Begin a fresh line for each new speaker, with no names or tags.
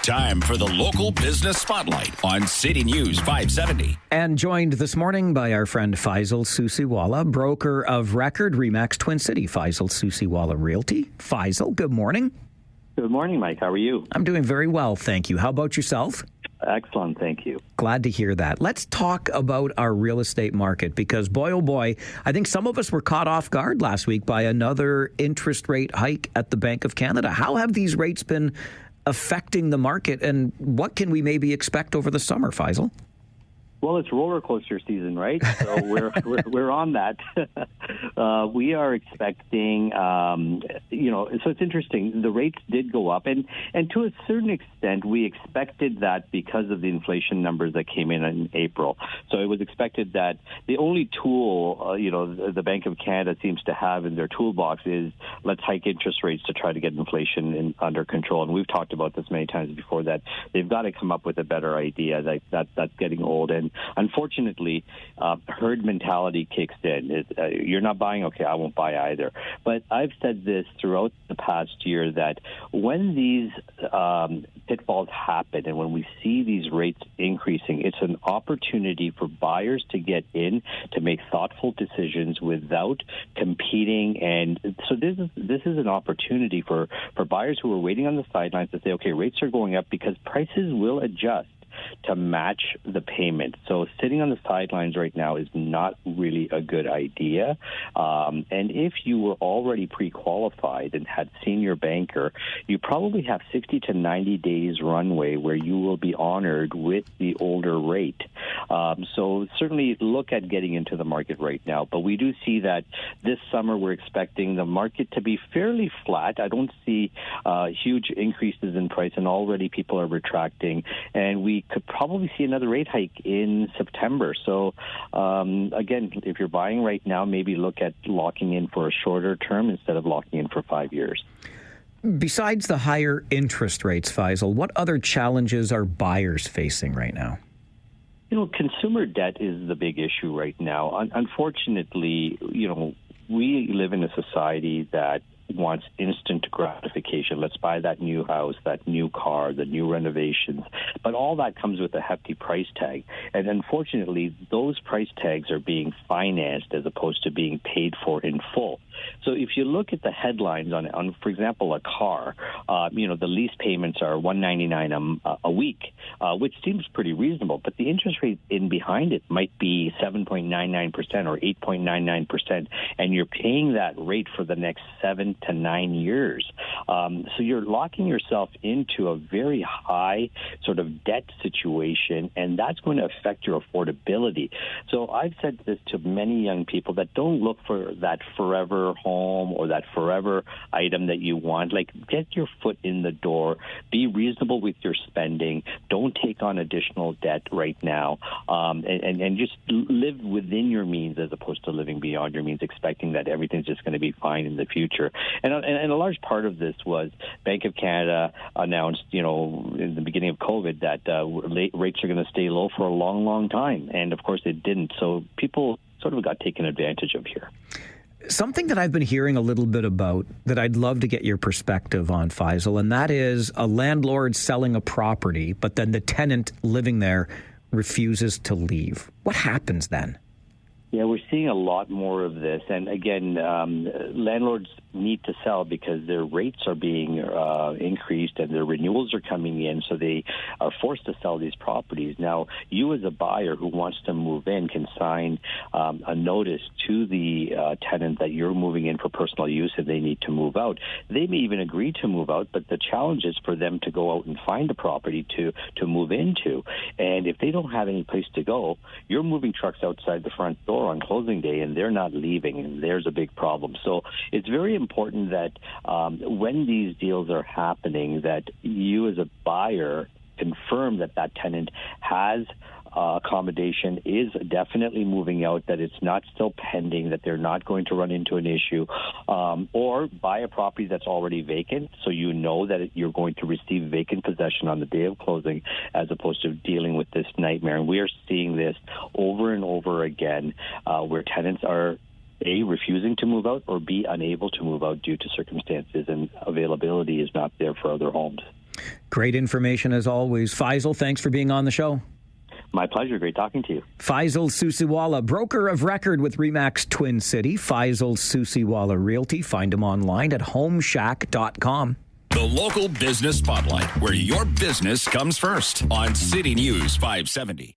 Time for the local business spotlight on City News 570.
And joined this morning by our friend Faisal Susiwala, broker of record, Remax Twin City. Faisal Susiwala Realty. Faisal, good morning.
Good morning, Mike. How are you?
I'm doing very well, thank you. How about yourself?
Excellent, thank you.
Glad to hear that. Let's talk about our real estate market because, boy, oh boy, I think some of us were caught off guard last week by another interest rate hike at the Bank of Canada. How have these rates been affecting the market, and what can we maybe expect over the summer, Faisal?
Well, it's roller coaster season, right? So we're on that. We are expecting, so it's interesting. The rates did go up, and to a certain extent, we expected that because of the inflation numbers that came in April. So it was expected that the only tool, the Bank of Canada seems to have in their toolbox is let's hike interest rates to try to get inflation under control. And we've talked about this many times before that they've got to come up with a better idea. That's getting old. And unfortunately, herd mentality kicks in. You're not buying, okay, I won't buy either. But I've said this throughout the past year that when these pitfalls happen and when we see these rates increasing, it's an opportunity for buyers to get in, to make thoughtful decisions without competing. And so this is an opportunity for buyers who are waiting on the sidelines to say, okay, rates are going up because prices will adjust to match the payment. So sitting on the sidelines right now is not really a good idea. And if you were already pre-qualified and had seen your banker, you probably have 60 to 90 days runway where you will be honored with the older rate. So certainly look at getting into the market right now. But we do see that this summer we're expecting the market to be fairly flat. I don't see huge increases in price, and already people are retracting. And we could probably see another rate hike in September. So, again, if you're buying right now, maybe look at locking in for a shorter term instead of locking in for 5 years.
Besides the higher interest rates, Faisal, what other challenges are buyers facing right now?
Consumer debt is the big issue right now. Unfortunately, we live in a society that wants instant gratification. Let's buy that new house, that new car, the new renovations. But all that comes with a hefty price tag. And unfortunately, those price tags are being financed as opposed to being paid for in full. So if you look at the headlines on for example, a car, the lease payments are $199 a week, which seems pretty reasonable. But the interest rate in behind it might be 7.99% or 8.99%, and you're paying that rate for the next 7 to 9 years. So you're locking yourself into a very high sort of debt situation, and that's going to affect your affordability. So I've said this to many young people that don't look for that forever home or that forever item that you want. Like, get your foot in the door, be reasonable with your spending, don't take on additional debt right now, and just live within your means as opposed to living beyond your means, expecting that everything's just going to be fine in the future. And a large part of this was Bank of Canada announced, in the beginning of COVID that rates are going to stay low for a long, long time. And, of course, it didn't. So people sort of got taken advantage of here.
Something that I've been hearing a little bit about that I'd love to get your perspective on, Faisal, and that is a landlord selling a property, but then the tenant living there refuses to leave. What happens then?
Yeah, we're seeing a lot more of this. And again, landlords need to sell because their rates are being increased and their renewals are coming in, so they are forced to sell these properties. Now, you as a buyer who wants to move in can sign a notice to the tenant that you're moving in for personal use and they need to move out. They may even agree to move out, but the challenge is for them to go out and find a property to move into. And if they don't have any place to go, you're moving trucks outside the front door on closing day and they're not leaving, and there's a big problem. So it's very important that when these deals are happening, that you as a buyer confirm that that tenant has accommodation, is definitely moving out, that it's not still pending, that they're not going to run into an issue, or buy a property that's already vacant so you know that you're going to receive vacant possession on the day of closing as opposed to dealing with this nightmare. And we are seeing this over and over again where tenants are A, refusing to move out, or B, unable to move out due to circumstances and availability is not there for other homes.
Great information as always. Faisal, thanks for being on the show.
My pleasure. Great talking to you.
Faisal Susiwala, broker of record with RE/MAX Twin City. Faisal Susiwala Realty. Find him online at homeshack.com.
The local business spotlight, where your business comes first on City News 570.